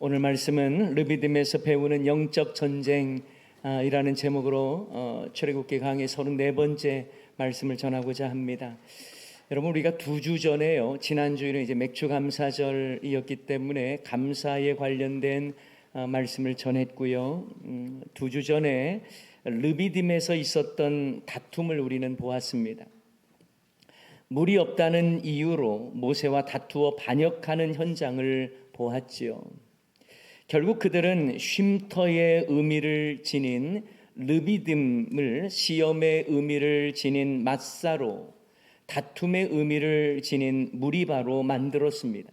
오늘 말씀은 르비딤에서 배우는 영적 전쟁이라는 제목으로 출애굽기 강의 34번째 말씀을 전하고자 합니다. 여러분, 우리가 2주 전에요, 지난주에는 이제 맥주 감사절이었기 때문에 감사에 관련된 말씀을 전했고요. 2주 전에 르비딤에서 있었던 다툼을 우리는 보았습니다. 물이 없다는 이유로 모세와 다투어 반역하는 현장을 보았지요. 결국 그들은 쉼터의 의미를 지닌 르비딤을 시험의 의미를 지닌 마사로, 다툼의 의미를 지닌 무리바로 만들었습니다.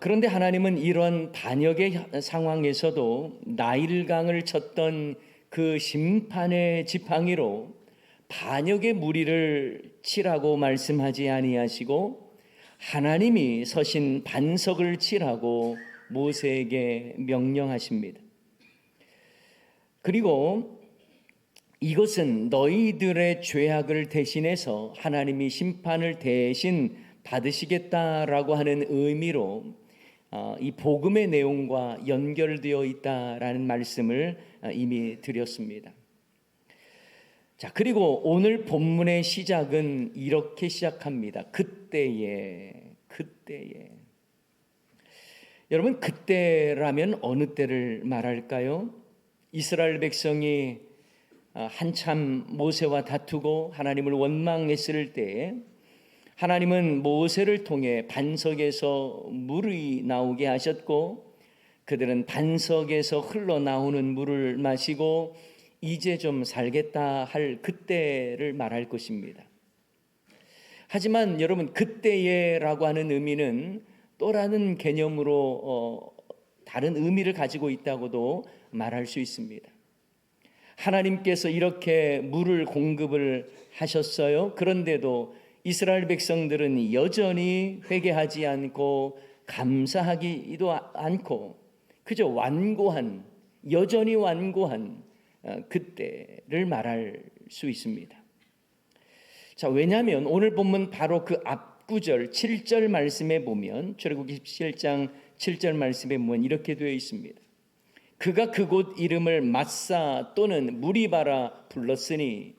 그런데 하나님은 이런 반역의 상황에서도 나일강을 쳤던 그 심판의 지팡이로 반역의 무리를 치라고 말씀하지 아니하시고 하나님이 서신 반석을 치라고 모세에게 명령하십니다. 그리고 이것은 너희들의 죄악을 대신해서 하나님이 심판을 대신 받으시겠다라고 하는 의미로 이 복음의 내용과 연결되어 있다라는 말씀을 이미 드렸습니다. 자, 그리고 오늘 본문의 시작은 이렇게 시작합니다. 그때에. 여러분, 그때라면 어느 때를 말할까요? 이스라엘 백성이 한참 모세와 다투고 하나님을 원망했을 때에 하나님은 모세를 통해 반석에서 물이 나오게 하셨고 그들은 반석에서 흘러나오는 물을 마시고 이제 좀 살겠다 할 그때를 말할 것입니다. 하지만 여러분, 그때에라고 하는 의미는 또 다른 개념으로 다른 의미를 가지고 있다고도 말할 수 있습니다. 하나님께서 이렇게 물을 공급을 하셨어요. 그런데도 이스라엘 백성들은 여전히 회개하지 않고 감사하기도 않고 그저 여전히 완고한 그때를 말할 수 있습니다. 자, 왜냐하면 오늘 본문 바로 그 앞구절 7절 말씀에 보면 출애굽기 17장 7절 말씀에 보면 이렇게 되어 있습니다. 그가 그곳 이름을 마사 또는 무리바라 불렀으니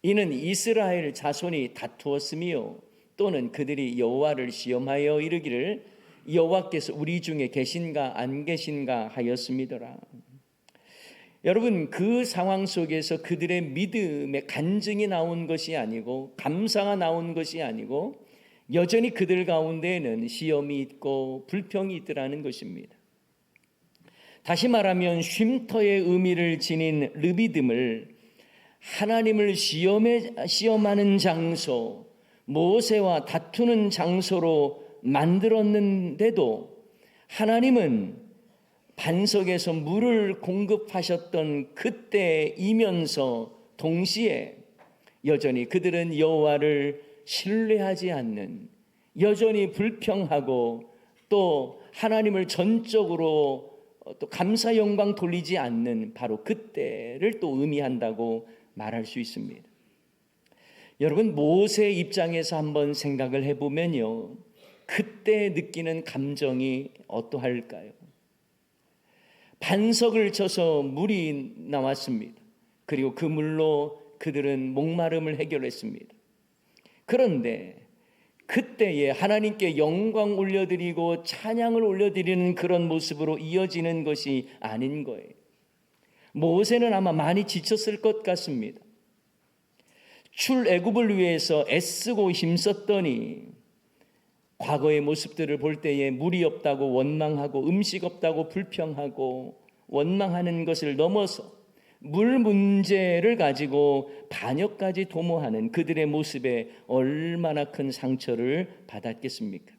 이는 이스라엘 자손이 다투었으며 또는 그들이 여호와를 시험하여 이르기를 여호와께서 우리 중에 계신가 안 계신가 하였음이더라. 여러분, 그 상황 속에서 그들의 믿음의 간증이 나온 것이 아니고 감사가 나온 것이 아니고 여전히 그들 가운데에는 시험이 있고 불평이 있더라는 것입니다. 다시 말하면 쉼터의 의미를 지닌 르비딤을 하나님을 시험하는 장소, 모세와 다투는 장소로 만들었는데도 하나님은 반석에서 물을 공급하셨던 그때이면서 동시에 여전히 그들은 여호와를 신뢰하지 않는, 여전히 불평하고 또 하나님을 전적으로 또 감사 영광 돌리지 않는 바로 그때를 또 의미한다고 말할 수 있습니다. 여러분, 모세 입장에서 한번 생각을 해보면요, 그때 느끼는 감정이 어떠할까요? 반석을 쳐서 물이 나왔습니다. 그리고 그 물로 그들은 목마름을 해결했습니다. 그런데 그때에 하나님께 영광 올려드리고 찬양을 올려드리는 그런 모습으로 이어지는 것이 아닌 거예요. 모세는 아마 많이 지쳤을 것 같습니다. 출애굽을 위해서 애쓰고 힘썼더니 과거의 모습들을 볼 때에 물이 없다고 원망하고 음식 없다고 불평하고 원망하는 것을 넘어서 물 문제를 가지고 반역까지 도모하는 그들의 모습에 얼마나 큰 상처를 받았겠습니까?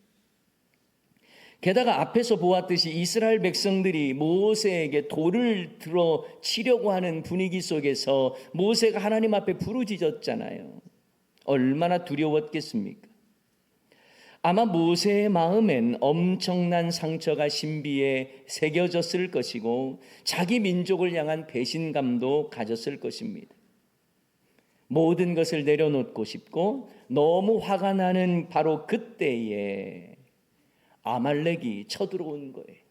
게다가 앞에서 보았듯이 이스라엘 백성들이 모세에게 돌을 들어 치려고 하는 분위기 속에서 모세가 하나님 앞에 부르짖었잖아요. 얼마나 두려웠겠습니까? 아마 모세의 마음엔 엄청난 상처가 신비에 새겨졌을 것이고 자기 민족을 향한 배신감도 가졌을 것입니다. 모든 것을 내려놓고 싶고 너무 화가 나는 바로 그때에 아말렉이 쳐들어온 거예요.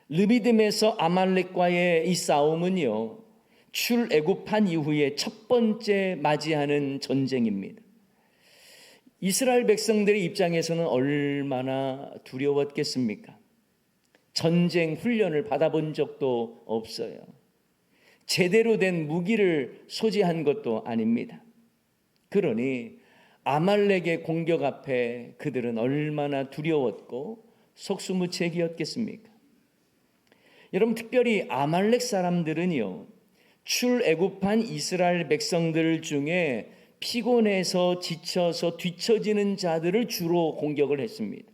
르비딤에서 아말렉과의 이 싸움은요, 출애굽한 이후에 첫 번째 맞이하는 전쟁입니다. 이스라엘 백성들의 입장에서는 얼마나 두려웠겠습니까? 전쟁 훈련을 받아본 적도 없어요. 제대로 된 무기를 소지한 것도 아닙니다. 그러니 아말렉의 공격 앞에 그들은 얼마나 두려웠고 속수무책이었겠습니까? 여러분, 특별히 아말렉 사람들은요, 출애굽한 이스라엘 백성들 중에 피곤해서 지쳐서 뒤처지는 자들을 주로 공격을 했습니다.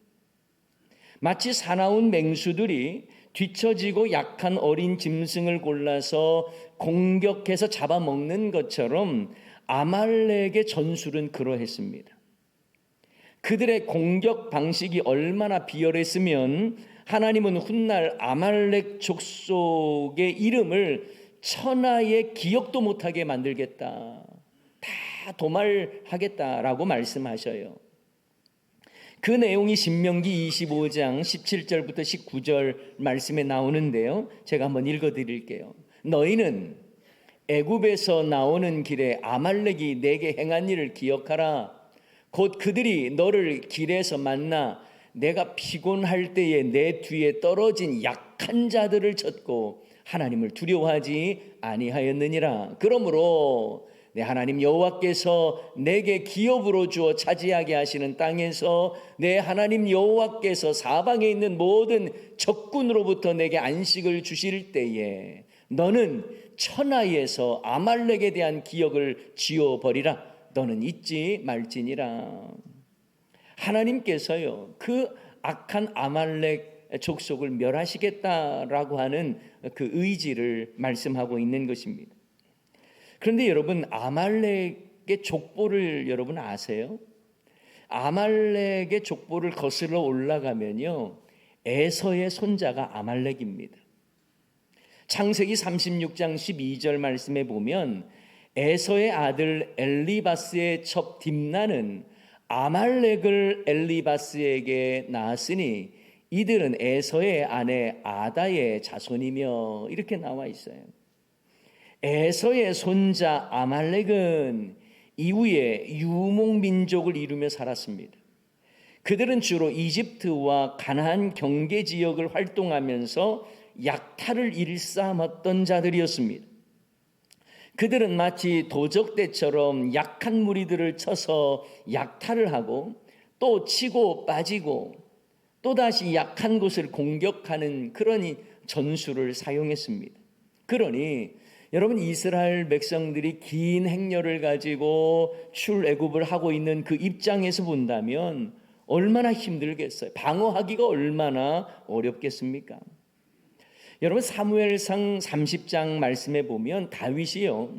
마치 사나운 맹수들이 뒤처지고 약한 어린 짐승을 골라서 공격해서 잡아먹는 것처럼 아말렉의 전술은 그러했습니다. 그들의 공격 방식이 얼마나 비열했으면 하나님은 훗날 아말렉 족속의 이름을 천하의 기억도 못하게 만들겠다, 다 도말하겠다라고 말씀하셔요. 그 내용이 신명기 25장 17절부터 19절 말씀에 나오는데요, 제가 한번 읽어드릴게요. 너희는 애굽에서 나오는 길에 아말렉이 내게 행한 일을 기억하라. 곧 그들이 너를 길에서 만나 내가 피곤할 때에 내 뒤에 떨어진 약한 자들을 쳤고 하나님을 두려워하지 아니하였느니라. 그러므로 내 하나님 여호와께서 내게 기업으로 주어 차지하게 하시는 땅에서 내 하나님 여호와께서 사방에 있는 모든 적군으로부터 내게 안식을 주실 때에 너는 천하에서 아말렉에 대한 기억을 지워버리라. 너는 잊지 말지니라. 하나님께서요, 그 악한 아말렉 족속을 멸하시겠다라고 하는 그 의지를 말씀하고 있는 것입니다. 그런데 여러분, 아말렉의 족보를 여러분 아세요? 아말렉의 족보를 거슬러 올라가면요, 에서의 손자가 아말렉입니다. 창세기 36장 12절 말씀에 보면 에서의 아들 엘리바스의 첩 딥나는 아말렉을 엘리바스에게 낳았으니 이들은 에서의 아내 아다의 자손이며, 이렇게 나와 있어요. 에서의 손자 아말렉은 이후에 유목민족을 이루며 살았습니다. 그들은 주로 이집트와 가나안 경계 지역을 활동하면서 약탈을 일삼았던 자들이었습니다. 그들은 마치 도적대처럼 약한 무리들을 쳐서 약탈을 하고 또 치고 빠지고 또다시 약한 곳을 공격하는 그런 전술을 사용했습니다. 그러니 여러분, 이스라엘 백성들이 긴 행렬을 가지고 출애굽을 하고 있는 그 입장에서 본다면 얼마나 힘들겠어요. 방어하기가 얼마나 어렵겠습니까? 여러분, 사무엘상 30장 말씀에 보면 다윗이요,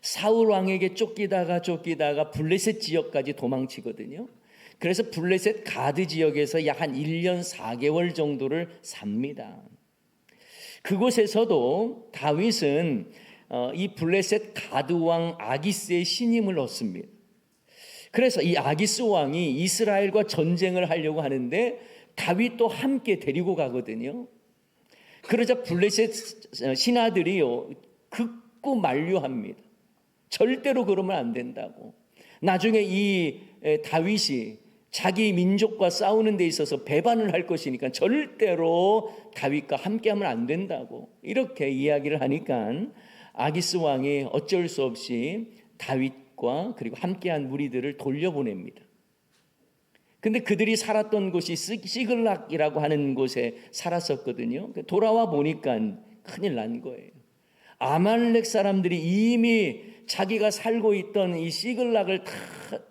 사울 왕에게 쫓기다가 블레셋 지역까지 도망치거든요. 그래서 블레셋 가드 지역에서 약 한 1년 4개월 정도를 삽니다. 그곳에서도 다윗은 이 블레셋 가드 왕 아기스의 신임을 얻습니다. 그래서 이 아기스 왕이 이스라엘과 전쟁을 하려고 하는데 다윗도 함께 데리고 가거든요. 그러자 블레셋 신하들이요, 극구 만류합니다. 절대로 그러면 안 된다고. 나중에 이 다윗이 자기 민족과 싸우는 데 있어서 배반을 할 것이니까 절대로 다윗과 함께하면 안 된다고, 이렇게 이야기를 하니까 아기스 왕이 어쩔 수 없이 다윗과 그리고 함께한 무리들을 돌려보냅니다. 근데 그들이 살았던 곳이 시글락이라고 하는 곳에 살았었거든요. 돌아와 보니까 큰일 난 거예요. 아말렉 사람들이 이미 자기가 살고 있던 이 시글락을 다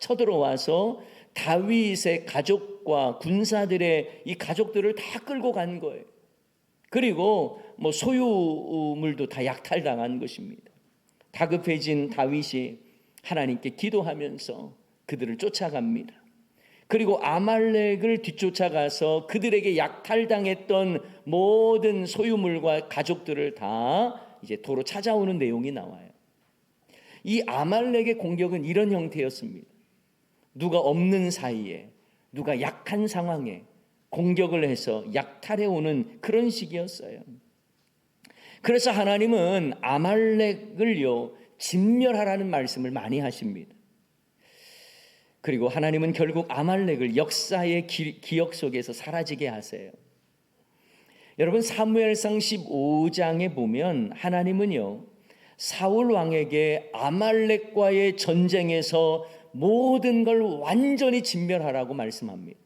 쳐들어와서 다윗의 가족과 군사들의 이 가족들을 다 끌고 간 거예요. 그리고 소유물도 다 약탈당한 것입니다. 다급해진 다윗이 하나님께 기도하면서 그들을 쫓아갑니다. 그리고 아말렉을 뒤쫓아가서 그들에게 약탈당했던 모든 소유물과 가족들을 다 이제 도로 찾아오는 내용이 나와요. 이 아말렉의 공격은 이런 형태였습니다. 누가 없는 사이에, 누가 약한 상황에 공격을 해서 약탈해 오는 그런 시기였어요. 그래서 하나님은 아말렉을요 진멸하라는 말씀을 많이 하십니다. 그리고 하나님은 결국 아말렉을 역사의 기억 속에서 사라지게 하세요. 여러분 사무엘상 15장에 보면 하나님은요 사울 왕에게 아말렉과의 전쟁에서 모든 걸 완전히 진멸하라고 말씀합니다.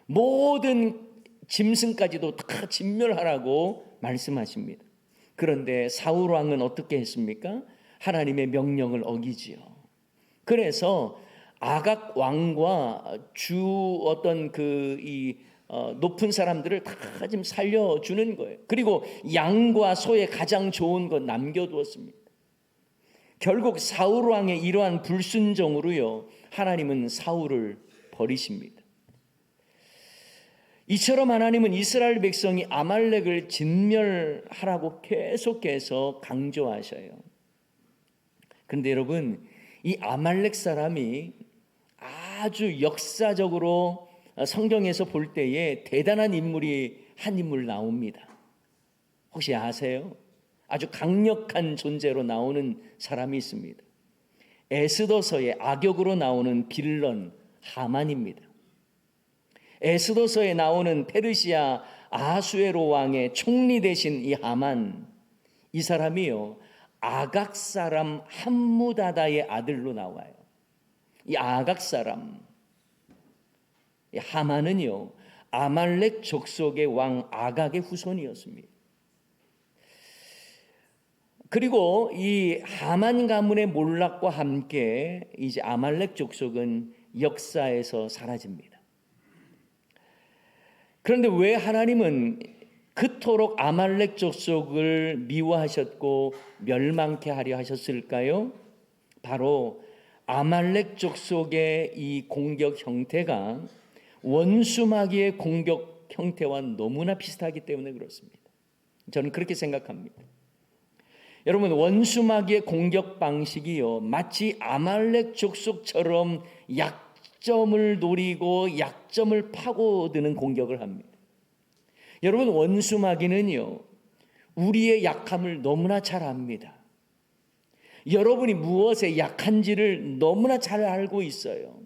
모든 짐승까지도 다 진멸하라고 말씀하십니다. 그런데 사울 왕은 어떻게 했습니까? 하나님의 명령을 어기지요. 그래서 아각 왕과 어떤 높은 사람들을 다 지금 살려주는 거예요. 그리고 양과 소의 가장 좋은 것 남겨두었습니다. 결국 사울 왕의 이러한 불순종으로요 하나님은 사울을 버리십니다. 이처럼 하나님은 이스라엘 백성이 아말렉을 진멸하라고 계속해서 강조하셔요. 그런데 여러분 이 아말렉 사람이 아주 역사적으로 성경에서 볼 때에 대단한 인물이 한 인물 나옵니다. 혹시 아세요? 아주 강력한 존재로 나오는 사람이 있습니다. 에스더서의 악역으로 나오는 빌런 하만입니다. 에스더서에 나오는 페르시아 아하수에로 왕의 총리 되신 이 하만, 이 사람이요 아각 사람 함무다다의 아들로 나와요. 이 아각 사람 이 하만은요 아말렉 족속의 왕 아각의 후손이었습니다. 그리고 이 하만 가문의 몰락과 함께 이제 아말렉 족속은 역사에서 사라집니다. 그런데 왜 하나님은 그토록 아말렉 족속을 미워하셨고 멸망케 하려 하셨을까요? 바로 아말렉 족속의 이 공격 형태가 원수마귀의 공격 형태와 너무나 비슷하기 때문에 그렇습니다. 저는 그렇게 생각합니다. 여러분 원수마귀의 공격 방식이요 마치 아말렉 족속처럼 약점을 노리고 약점을 파고드는 공격을 합니다. 여러분 원수마귀는요 우리의 약함을 너무나 잘 압니다. 여러분이 무엇에 약한지를 너무나 잘 알고 있어요.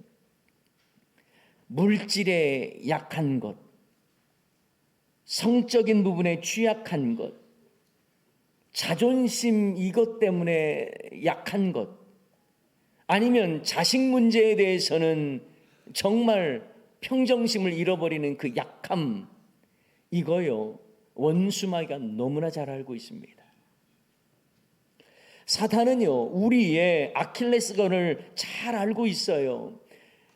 물질에 약한 것, 성적인 부분에 취약한 것, 자존심 이것 때문에 약한 것, 아니면 자식 문제에 대해서는 정말 평정심을 잃어버리는 그 약함, 이거요 원수마귀가 너무나 잘 알고 있습니다. 사탄은요 우리의 아킬레스건을 잘 알고 있어요.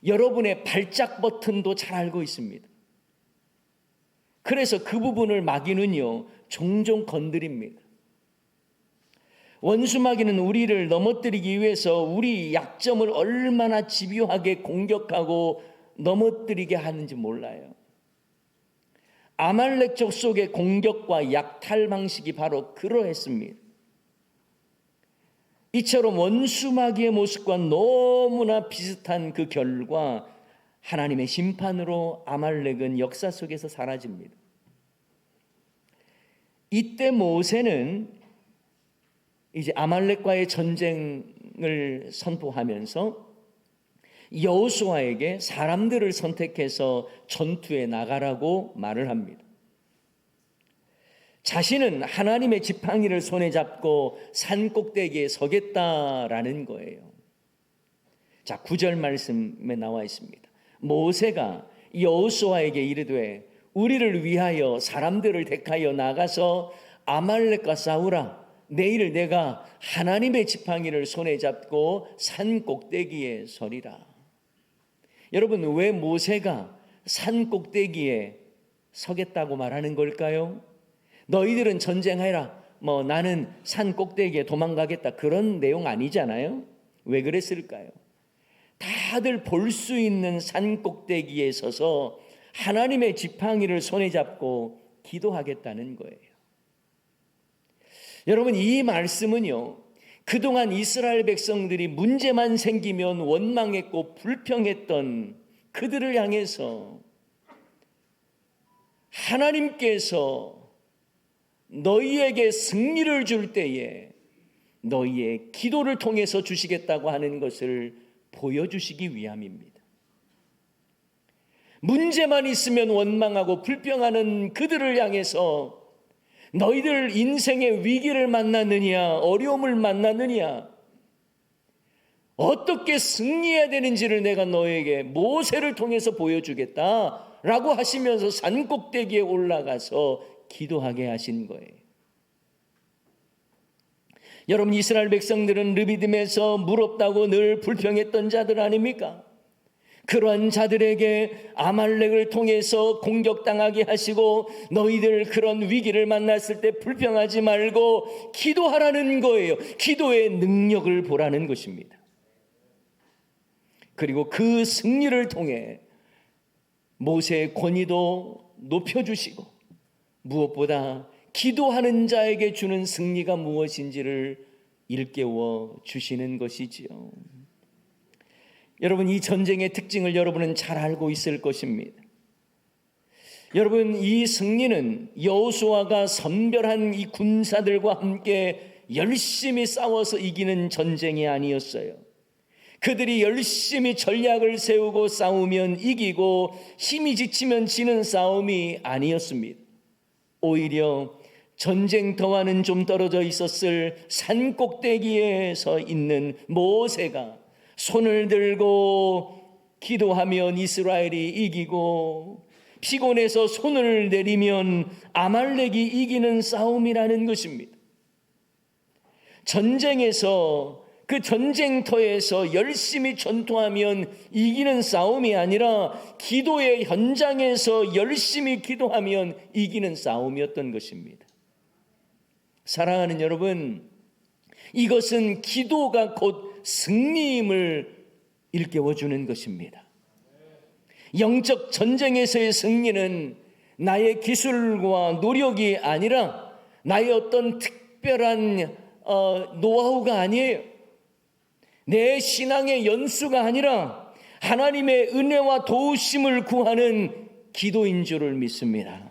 여러분의 발작 버튼도 잘 알고 있습니다. 그래서 그 부분을 마귀는요 종종 건드립니다. 원수마귀는 우리를 넘어뜨리기 위해서 우리 약점을 얼마나 집요하게 공격하고 넘어뜨리게 하는지 몰라요. 아말렉 족속의 공격과 약탈 방식이 바로 그러했습니다. 이처럼 원수마귀의 모습과 너무나 비슷한 그 결과 하나님의 심판으로 아말렉은 역사 속에서 사라집니다. 이때 모세는 이제 아말렉과의 전쟁을 선포하면서 여호수아에게 사람들을 선택해서 전투에 나가라고 말을 합니다. 자신은 하나님의 지팡이를 손에 잡고 산 꼭대기에 서겠다라는 거예요. 자, 9절 말씀에 나와 있습니다. 모세가 여호수아에게 이르되 우리를 위하여 사람들을 택하여 나가서 아말렉과 싸우라. 내일 내가 하나님의 지팡이를 손에 잡고 산 꼭대기에 서리라. 여러분 왜 모세가 산 꼭대기에 서겠다고 말하는 걸까요? 너희들은 전쟁해라. 나는 산 꼭대기에 도망가겠다. 그런 내용 아니잖아요. 왜 그랬을까요? 다들 볼 수 있는 산 꼭대기에 서서 하나님의 지팡이를 손에 잡고 기도하겠다는 거예요. 여러분 이 말씀은요. 그동안 이스라엘 백성들이 문제만 생기면 원망했고 불평했던 그들을 향해서 하나님께서 너희에게 승리를 줄 때에 너희의 기도를 통해서 주시겠다고 하는 것을 보여주시기 위함입니다. 문제만 있으면 원망하고 불평하는 그들을 향해서 너희들 인생의 위기를 만났느냐, 어려움을 만났느냐, 어떻게 승리해야 되는지를 내가 너에게 모세를 통해서 보여주겠다라고 하시면서 산꼭대기에 올라가서 기도하게 하신 거예요. 여러분, 이스라엘 백성들은 르비딤에서 물 없다고 늘 불평했던 자들 아닙니까? 그러한 자들에게 아말렉을 통해서 공격당하게 하시고 너희들 그런 위기를 만났을 때 불평하지 말고 기도하라는 거예요. 기도의 능력을 보라는 것입니다. 그리고 그 승리를 통해 모세의 권위도 높여주시고 무엇보다 기도하는 자에게 주는 승리가 무엇인지를 일깨워 주시는 것이지요. 여러분, 이 전쟁의 특징을 여러분은 잘 알고 있을 것입니다. 여러분, 이 승리는 여호수아가 선별한 이 군사들과 함께 열심히 싸워서 이기는 전쟁이 아니었어요. 그들이 열심히 전략을 세우고 싸우면 이기고 힘이 지치면 지는 싸움이 아니었습니다. 오히려 전쟁터와는 좀 떨어져 있었을 산 꼭대기에 서 있는 모세가 손을 들고 기도하면 이스라엘이 이기고 피곤해서 손을 내리면 아말렉이 이기는 싸움이라는 것입니다. 전쟁에서 그 전쟁터에서 열심히 전투하면 이기는 싸움이 아니라 기도의 현장에서 열심히 기도하면 이기는 싸움이었던 것입니다. 사랑하는 여러분, 이것은 기도가 곧 승리임을 일깨워주는 것입니다. 영적 전쟁에서의 승리는 나의 기술과 노력이 아니라 나의 어떤 특별한 노하우가 아니에요. 내 신앙의 연수가 아니라 하나님의 은혜와 도우심을 구하는 기도인 줄을 믿습니다.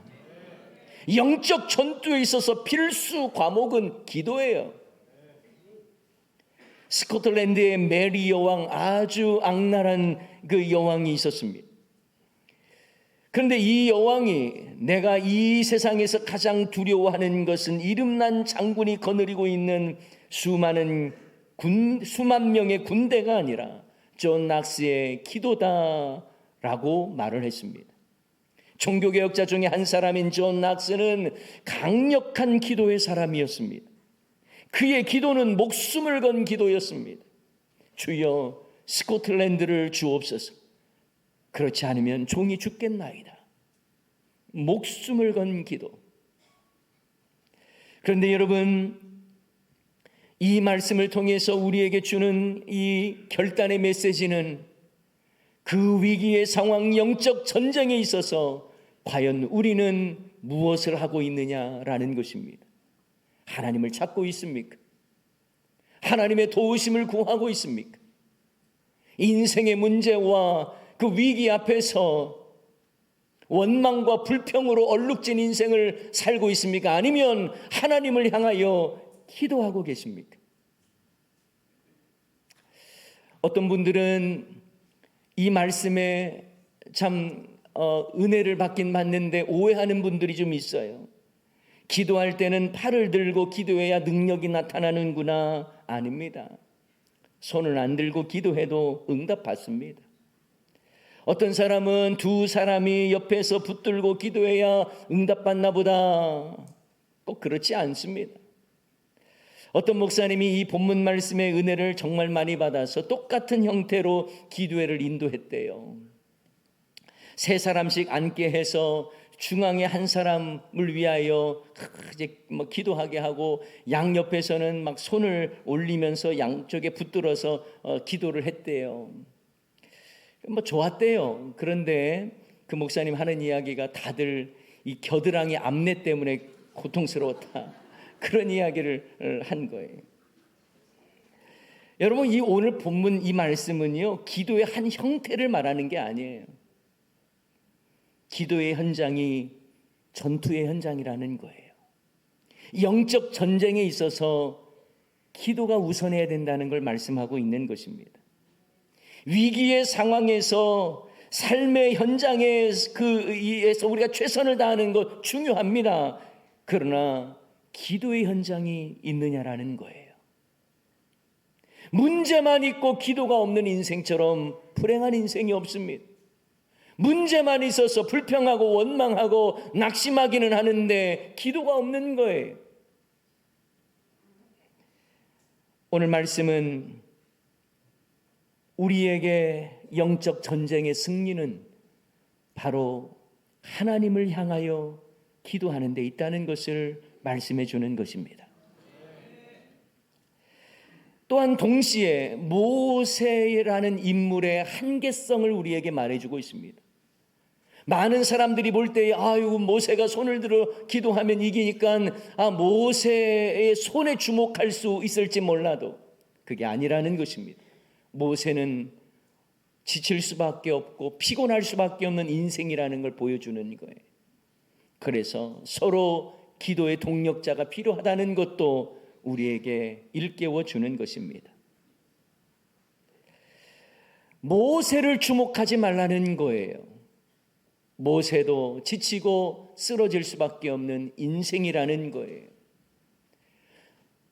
영적 전투에 있어서 필수 과목은 기도예요. 스코틀랜드의 메리 여왕, 아주 악랄한 그 여왕이 있었습니다. 그런데 이 여왕이 내가 이 세상에서 가장 두려워하는 것은 이름난 장군이 거느리고 있는 수만 명의 군대가 아니라 존 낙스의 기도다라고 말을 했습니다. 종교개혁자 중에 한 사람인 존 낙스는 강력한 기도의 사람이었습니다. 그의 기도는 목숨을 건 기도였습니다. 주여, 스코틀랜드를 주옵소서. 그렇지 않으면 종이 죽겠나이다. 목숨을 건 기도. 그런데 여러분, 이 말씀을 통해서 우리에게 주는 이 결단의 메시지는 그 위기의 상황, 영적 전쟁에 있어서 과연 우리는 무엇을 하고 있느냐라는 것입니다. 하나님을 찾고 있습니까? 하나님의 도우심을 구하고 있습니까? 인생의 문제와 그 위기 앞에서 원망과 불평으로 얼룩진 인생을 살고 있습니까? 아니면 하나님을 향하여 기도하고 계십니까? 어떤 분들은 이 말씀에 참 은혜를 받긴 받는데 오해하는 분들이 좀 있어요. 기도할 때는 팔을 들고 기도해야 능력이 나타나는구나. 아닙니다. 손을 안 들고 기도해도 응답 받습니다. 어떤 사람은 두 사람이 옆에서 붙들고 기도해야 응답 받나 보다. 꼭 그렇지 않습니다. 어떤 목사님이 이 본문 말씀의 은혜를 정말 많이 받아서 똑같은 형태로 기도회를 인도했대요. 세 사람씩 앉게 해서 중앙에 한 사람을 위하여 이제 기도하게 하고 양옆에서는 막 손을 올리면서 양쪽에 붙들어서 기도를 했대요. 좋았대요. 그런데 그 목사님 하는 이야기가 다들 이 겨드랑이 암내 때문에 고통스러웠다. 그런 이야기를 한 거예요. 여러분, 이 오늘 본문 이 말씀은요, 기도의 한 형태를 말하는 게 아니에요. 기도의 현장이 전투의 현장이라는 거예요. 영적 전쟁에 있어서 기도가 우선해야 된다는 걸 말씀하고 있는 것입니다. 위기의 상황에서 삶의 현장에 그에서 우리가 최선을 다하는 것 중요합니다. 그러나 기도의 현장이 있느냐라는 거예요. 문제만 있고 기도가 없는 인생처럼 불행한 인생이 없습니다. 문제만 있어서 불평하고 원망하고 낙심하기는 하는데 기도가 없는 거예요. 오늘 말씀은 우리에게 영적 전쟁의 승리는 바로 하나님을 향하여 기도하는 데 있다는 것을 말씀해 주는 것입니다. 또한 동시에 모세라는 인물의 한계성을 우리에게 말해주고 있습니다. 많은 사람들이 볼 때 모세가 손을 들어 기도하면 이기니까 모세의 손에 주목할 수 있을지 몰라도 그게 아니라는 것입니다. 모세는 지칠 수밖에 없고 피곤할 수밖에 없는 인생이라는 걸 보여주는 거예요. 그래서 서로 기도의 동력자가 필요하다는 것도 우리에게 일깨워 주는 것입니다. 모세를 주목하지 말라는 거예요. 모세도 지치고 쓰러질 수밖에 없는 인생이라는 거예요.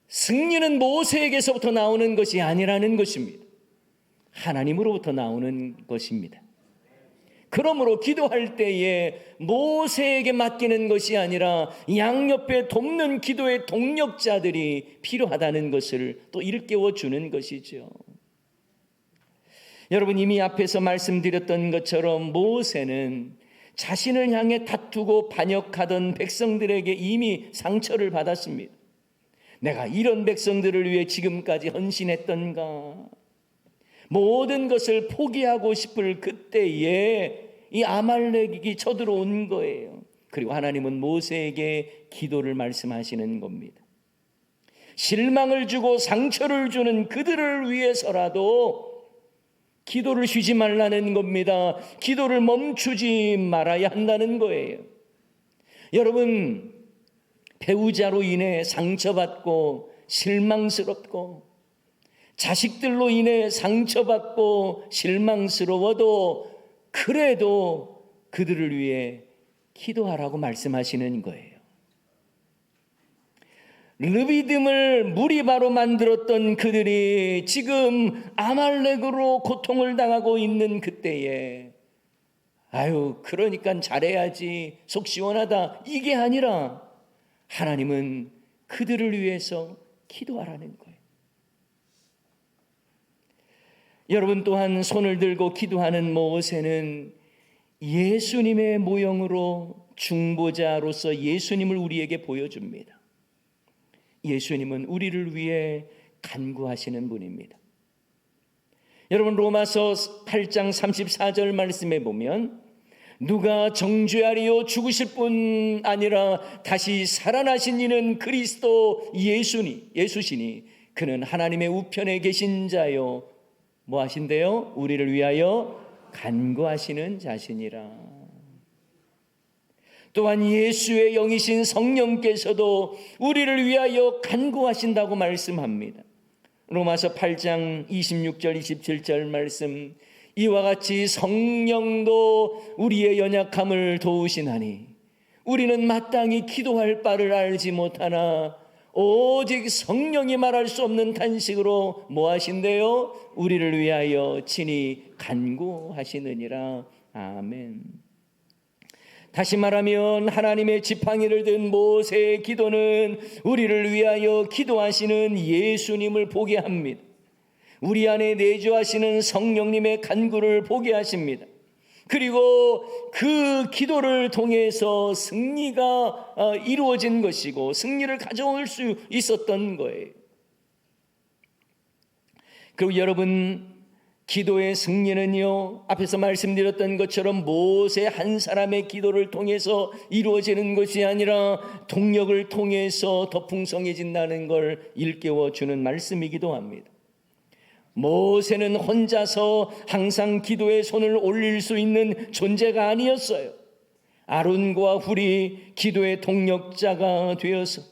승리는 모세에게서부터 나오는 것이 아니라는 것입니다. 하나님으로부터 나오는 것입니다. 그러므로 기도할 때에 모세에게 맡기는 것이 아니라 양옆에 돕는 기도의 동력자들이 필요하다는 것을 또 일깨워 주는 것이죠. 여러분, 이미 앞에서 말씀드렸던 것처럼 모세는 자신을 향해 다투고 반역하던 백성들에게 이미 상처를 받았습니다. 내가 이런 백성들을 위해 지금까지 헌신했던가? 모든 것을 포기하고 싶을 그때에 이 아말렉이 쳐들어온 거예요. 그리고 하나님은 모세에게 기도를 말씀하시는 겁니다. 실망을 주고 상처를 주는 그들을 위해서라도 기도를 쉬지 말라는 겁니다. 기도를 멈추지 말아야 한다는 거예요. 여러분, 배우자로 인해 상처받고 실망스럽고 자식들로 인해 상처받고 실망스러워도 그래도 그들을 위해 기도하라고 말씀하시는 거예요. 르비딤을 무리바로 만들었던 그들이 지금 아말렉으로 고통을 당하고 있는 그때에 그러니까 잘해야지 속 시원하다 이게 아니라 하나님은 그들을 위해서 기도하라는 거예요. 여러분, 또한 손을 들고 기도하는 모세는 예수님의 모형으로 중보자로서 예수님을 우리에게 보여줍니다. 예수님은 우리를 위해 간구하시는 분입니다. 여러분, 로마서 8장 34절 말씀에 보면 누가 정죄하리요? 죽으실 뿐 아니라 다시 살아나신 이는 그리스도 예수시니 그는 하나님의 우편에 계신 자요 뭐 하신대요? 우리를 위하여 간구하시는 자시니라. 또한 예수의 영이신 성령께서도 우리를 위하여 간구하신다고 말씀합니다. 로마서 8장 26절 27절 말씀, 이와 같이 성령도 우리의 연약함을 도우시나니 우리는 마땅히 기도할 바를 알지 못하나 오직 성령이 말할 수 없는 탄식으로 뭐 하신대요? 우리를 위하여 친히 간구하시느니라. 아멘. 다시 말하면 하나님의 지팡이를 든 모세의 기도는 우리를 위하여 기도하시는 예수님을 보게 합니다. 우리 안에 내주하시는 성령님의 간구를 보게 하십니다. 그리고 그 기도를 통해서 승리가 이루어진 것이고 승리를 가져올 수 있었던 거예요. 그리고 여러분, 기도의 승리는요, 앞에서 말씀드렸던 것처럼 모세 한 사람의 기도를 통해서 이루어지는 것이 아니라 동력을 통해서 더 풍성해진다는 걸 일깨워 주는 말씀이기도 합니다. 모세는 혼자서 항상 기도의 손을 올릴 수 있는 존재가 아니었어요. 아론과 훌이 기도의 동력자가 되어서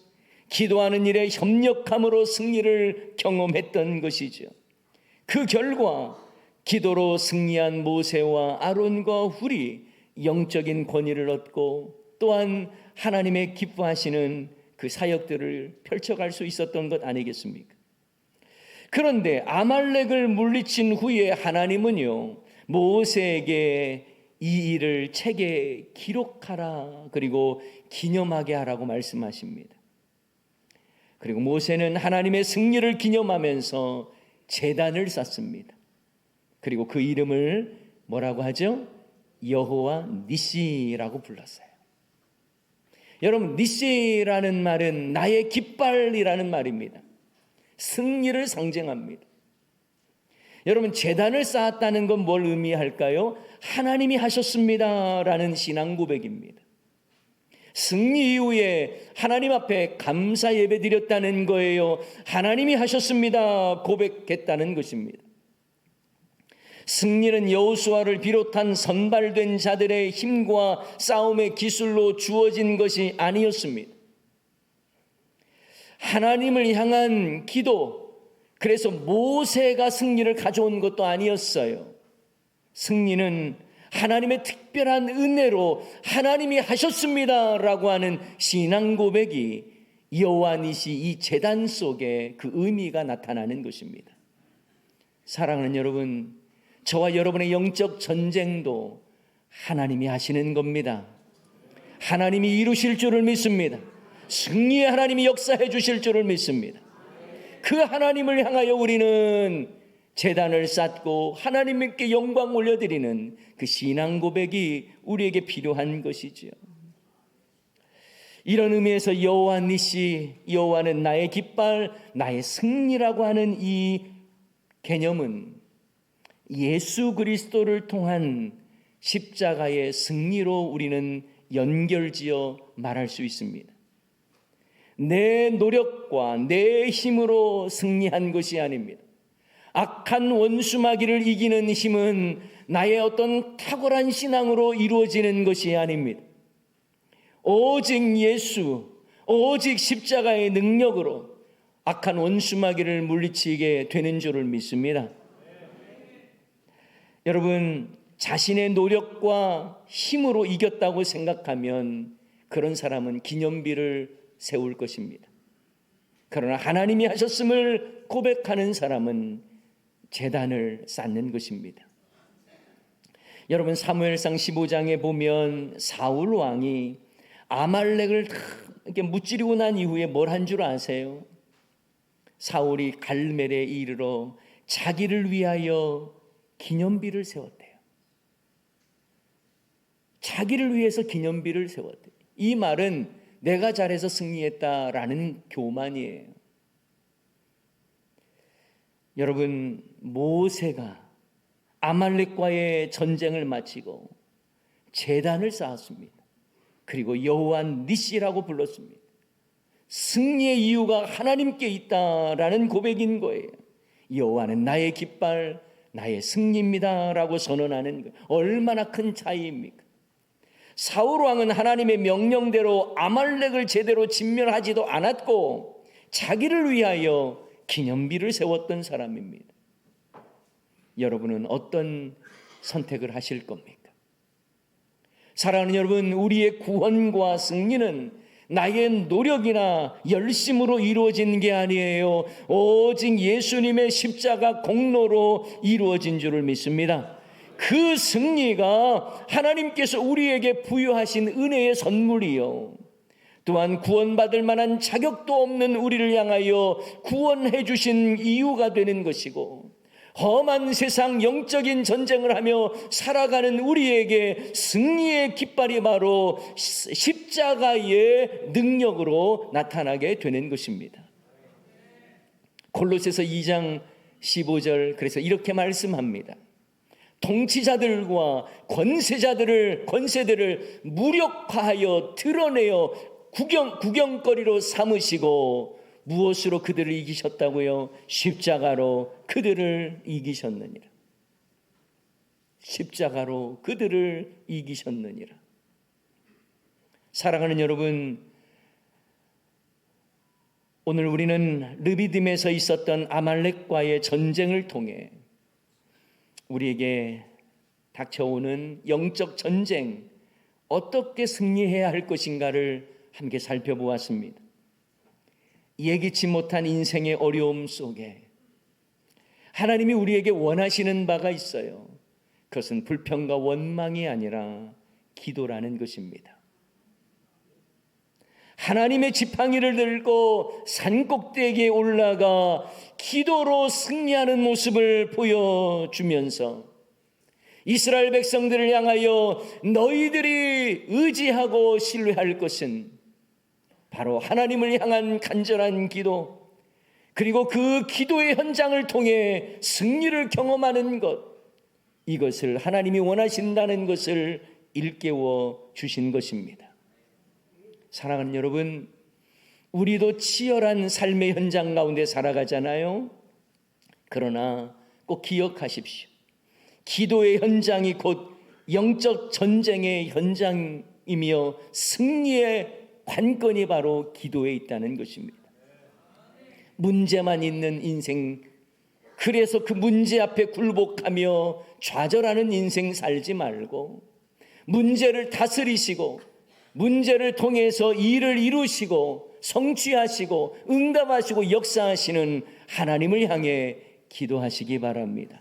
기도하는 일에 협력함으로 승리를 경험했던 것이죠. 그 결과 기도로 승리한 모세와 아론과 훌이 영적인 권위를 얻고 또한 하나님의 기뻐하시는 그 사역들을 펼쳐갈 수 있었던 것 아니겠습니까? 그런데 아말렉을 물리친 후에 하나님은요, 모세에게 이 일을 책에 기록하라, 그리고 기념하게 하라고 말씀하십니다. 그리고 모세는 하나님의 승리를 기념하면서 제단을 쌓습니다. 그리고 그 이름을 뭐라고 하죠? 여호와 니시라고 불렀어요. 여러분, 니시라는 말은 나의 깃발이라는 말입니다. 승리를 상징합니다. 여러분, 제단을 쌓았다는 건 뭘 의미할까요? 하나님이 하셨습니다라는 신앙 고백입니다. 승리 이후에 하나님 앞에 감사 예배 드렸다는 거예요. 하나님이 하셨습니다 고백했다는 것입니다. 승리는 여호수아를 비롯한 선발된 자들의 힘과 싸움의 기술로 주어진 것이 아니었습니다. 하나님을 향한 기도, 그래서 모세가 승리를 가져온 것도 아니었어요. 승리는 하나님의 특별한 은혜로 하나님이 하셨습니다라고 하는 신앙 고백이 여호와 니시 이 제단 속에 그 의미가 나타나는 것입니다. 사랑하는 여러분, 저와 여러분의 영적 전쟁도 하나님이 하시는 겁니다. 하나님이 이루실 줄을 믿습니다. 승리의 하나님이 역사해 주실 줄을 믿습니다. 그 하나님을 향하여 우리는 제단을 쌓고 하나님께 영광 올려드리는 그 신앙 고백이 우리에게 필요한 것이지요. 이런 의미에서 여호와 니시, 여호와는 나의 깃발, 나의 승리라고 하는 이 개념은 예수 그리스도를 통한 십자가의 승리로 우리는 연결지어 말할 수 있습니다. 내 노력과 내 힘으로 승리한 것이 아닙니다. 악한 원수마귀를 이기는 힘은 나의 어떤 탁월한 신앙으로 이루어지는 것이 아닙니다. 오직 예수, 오직 십자가의 능력으로 악한 원수마귀를 물리치게 되는 줄을 믿습니다. 여러분, 자신의 노력과 힘으로 이겼다고 생각하면 그런 사람은 기념비를 세울 것입니다. 그러나 하나님이 하셨음을 고백하는 사람은 제단을 쌓는 것입니다. 여러분, 사무엘상 15장에 보면 사울 왕이 아말렉을 이렇게 무찌르고 난 이후에 뭘 한 줄 아세요? 사울이 갈멜에 이르러 자기를 위하여 기념비를 세웠대요. 자기를 위해서 기념비를 세웠대요. 이 말은 내가 잘해서 승리했다라는 교만이에요. 여러분, 모세가 아말렉과의 전쟁을 마치고 제단을 쌓았습니다. 그리고 여호와 니시라고 불렀습니다. 승리의 이유가 하나님께 있다라는 고백인 거예요. 여호와는 나의 깃발, 나의 승리입니다라고 선언하는 거예요. 얼마나 큰 차이입니까? 사울 왕은 하나님의 명령대로 아말렉을 제대로 진멸하지도 않았고 자기를 위하여 기념비를 세웠던 사람입니다. 여러분은 어떤 선택을 하실 겁니까? 사랑하는 여러분, 우리의 구원과 승리는 나의 노력이나 열심으로 이루어진 게 아니에요. 오직 예수님의 십자가 공로로 이루어진 줄을 믿습니다. 그 승리가 하나님께서 우리에게 부여하신 은혜의 선물이요, 또한 구원받을 만한 자격도 없는 우리를 향하여 구원해 주신 이유가 되는 것이고, 험한 세상 영적인 전쟁을 하며 살아가는 우리에게 승리의 깃발이 바로 십자가의 능력으로 나타나게 되는 것입니다. 골로새서 2장 15절, 그래서 이렇게 말씀합니다. 통치자들과 권세들을 무력화하여 드러내어 구경거리로 삼으시고 무엇으로 그들을 이기셨다고요? 십자가로 그들을 이기셨느니라. 십자가로 그들을 이기셨느니라. 사랑하는 여러분, 오늘 우리는 르비딤에서 있었던 아말렉과의 전쟁을 통해 우리에게 닥쳐오는 영적 전쟁, 어떻게 승리해야 할 것인가를 함께 살펴보았습니다. 예기치 못한 인생의 어려움 속에 하나님이 우리에게 원하시는 바가 있어요. 그것은 불평과 원망이 아니라 기도라는 것입니다. 하나님의 지팡이를 들고 산꼭대기에 올라가 기도로 승리하는 모습을 보여주면서 이스라엘 백성들을 향하여 너희들이 의지하고 신뢰할 것은 바로 하나님을 향한 간절한 기도, 그리고 그 기도의 현장을 통해 승리를 경험하는 것, 이것을 하나님이 원하신다는 것을 일깨워 주신 것입니다. 사랑하는 여러분, 우리도 치열한 삶의 현장 가운데 살아가잖아요. 그러나 꼭 기억하십시오. 기도의 현장이 곧 영적 전쟁의 현장이며 승리의 관건이 바로 기도에 있다는 것입니다. 문제만 있는 인생, 그래서 그 문제 앞에 굴복하며 좌절하는 인생 살지 말고 문제를 다스리시고 문제를 통해서 일을 이루시고 성취하시고 응답하시고 역사하시는 하나님을 향해 기도하시기 바랍니다.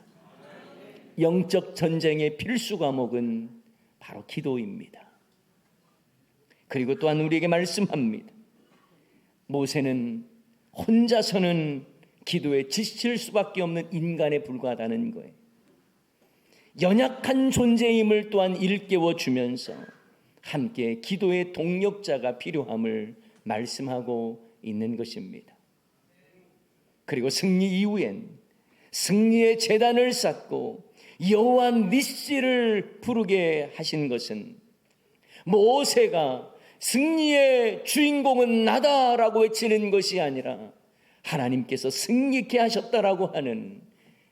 영적 전쟁의 필수 과목은 바로 기도입니다. 그리고 또한 우리에게 말씀합니다. 모세는 혼자서는 기도에 지칠 수밖에 없는 인간에 불과하다는 거예요. 연약한 존재임을 또한 일깨워 주면서 함께 기도의 동력자가 필요함을 말씀하고 있는 것입니다. 그리고 승리 이후엔 승리의 제단을 쌓고 여호와 니시를 부르게 하신 것은 모세가 승리의 주인공은 나다라고 외치는 것이 아니라 하나님께서 승리케 하셨다라고 하는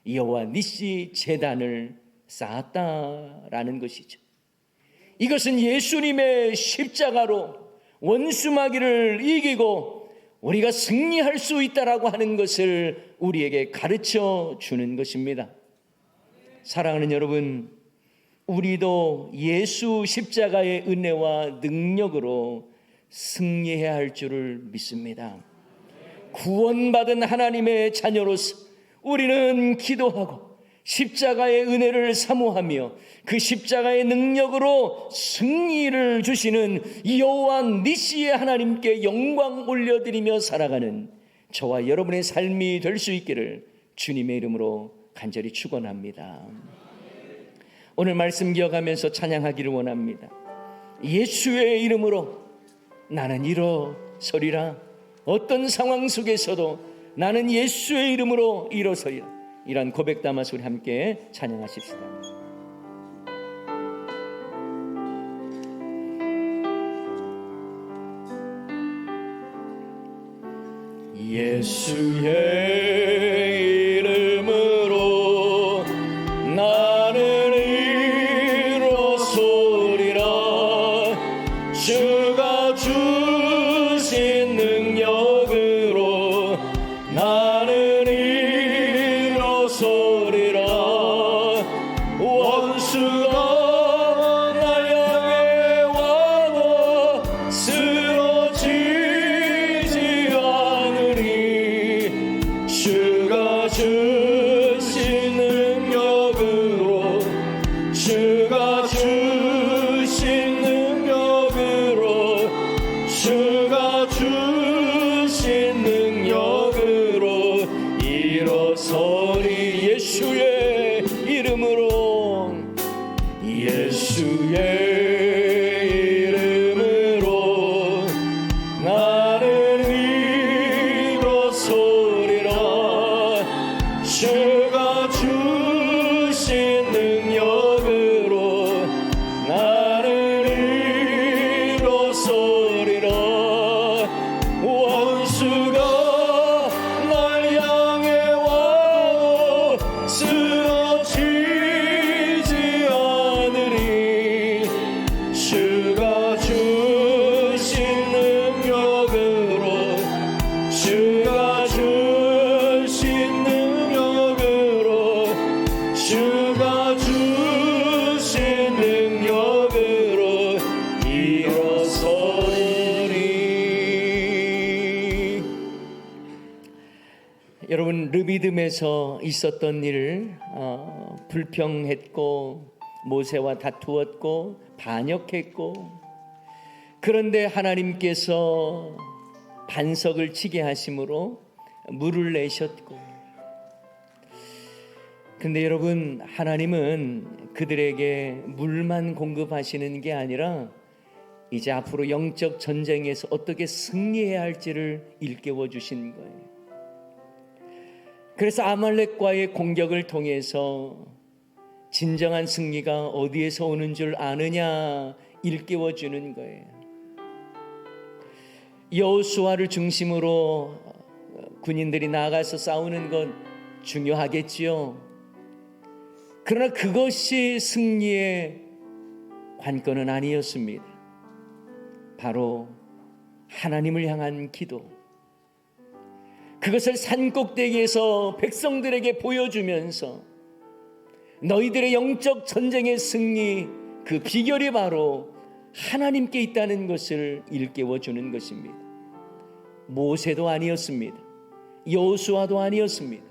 여호와 니시 제단을 쌓았다라는 것이죠. 이것은 예수님의 십자가로 원수마귀를 이기고 우리가 승리할 수 있다라고 하는 것을 우리에게 가르쳐 주는 것입니다. 사랑하는 여러분, 우리도 예수 십자가의 은혜와 능력으로 승리해야 할 줄을 믿습니다. 구원받은 하나님의 자녀로서 우리는 기도하고 십자가의 은혜를 사모하며 그 십자가의 능력으로 승리를 주시는 여호와 니시의 하나님께 영광 올려드리며 살아가는 저와 여러분의 삶이 될 수 있기를 주님의 이름으로 간절히 축원합니다. 오늘 말씀 기억하면서 찬양하기를 원합니다. 예수의 이름으로 나는 일어서리라. 어떤 상황 속에서도 나는 예수의 이름으로 일어서리라. 이런 고백 담아서 우리 함께 찬양하십시다. 예수의 이름으로 나는 일어서리라. 주가 주신 능력으로 나는 일어서리라. 원수가 나 향해 와도 쓰러지지 않으리. 주가 주신 능력으로 주가 주신 능력으로 여러분, 르비딤에서 있었던 일, 불평했고 모세와 다투었고 반역했고, 그런데 하나님께서 반석을 치게 하심으로 물을 내셨고, 근데 여러분, 하나님은 그들에게 물만 공급하시는 게 아니라 이제 앞으로 영적 전쟁에서 어떻게 승리해야 할지를 일깨워 주신 거예요. 그래서 아말렉과의 공격을 통해서 진정한 승리가 어디에서 오는 줄 아느냐 일깨워 주는 거예요. 여호수아를 중심으로 군인들이 나가서 싸우는 건 중요하겠지요. 그러나 그것이 승리의 관건은 아니었습니다. 바로 하나님을 향한 기도, 그것을 산꼭대기에서 백성들에게 보여주면서 너희들의 영적 전쟁의 승리, 그 비결이 바로 하나님께 있다는 것을 일깨워주는 것입니다. 모세도 아니었습니다. 여호수아도 아니었습니다.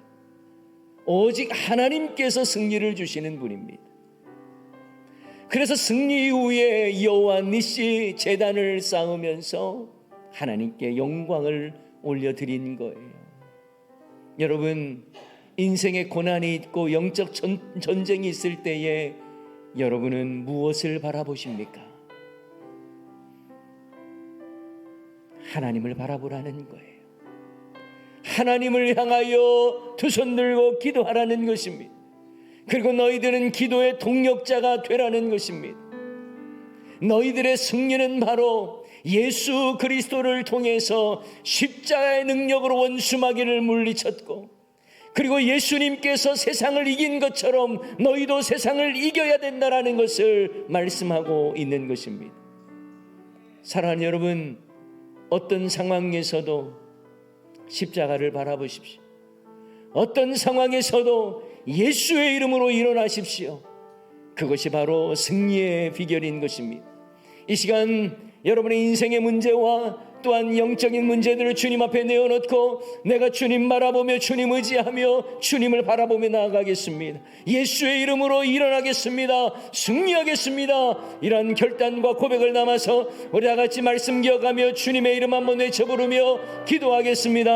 오직 하나님께서 승리를 주시는 분입니다. 그래서 승리 이후에 여호와 니시 제단을 쌓으면서 하나님께 영광을 올려드린 거예요. 여러분, 인생에 고난이 있고 영적 전쟁이 있을 때에 여러분은 무엇을 바라보십니까? 하나님을 바라보라는 거예요. 하나님을 향하여 두 손 들고 기도하라는 것입니다. 그리고 너희들은 기도의 동력자가 되라는 것입니다. 너희들의 승리는 바로 예수 그리스도를 통해서 십자가의 능력으로 원수마귀를 물리쳤고, 그리고 예수님께서 세상을 이긴 것처럼 너희도 세상을 이겨야 된다라는 것을 말씀하고 있는 것입니다. 사랑하는 여러분, 어떤 상황에서도 십자가를 바라보십시오. 어떤 상황에서도 예수의 이름으로 일어나십시오. 그것이 바로 승리의 비결인 것입니다. 이 시간 여러분의 인생의 문제와 또한 영적인 문제들을 주님 앞에 내어놓고 내가 주님 바라보며 주님 의지하며 주님을 바라보며 나아가겠습니다. 예수의 이름으로 일어나겠습니다. 승리하겠습니다. 이런 결단과 고백을 담아서 우리 다 같이 말씀 기억하며 주님의 이름 한번 외쳐 부르며 기도하겠습니다.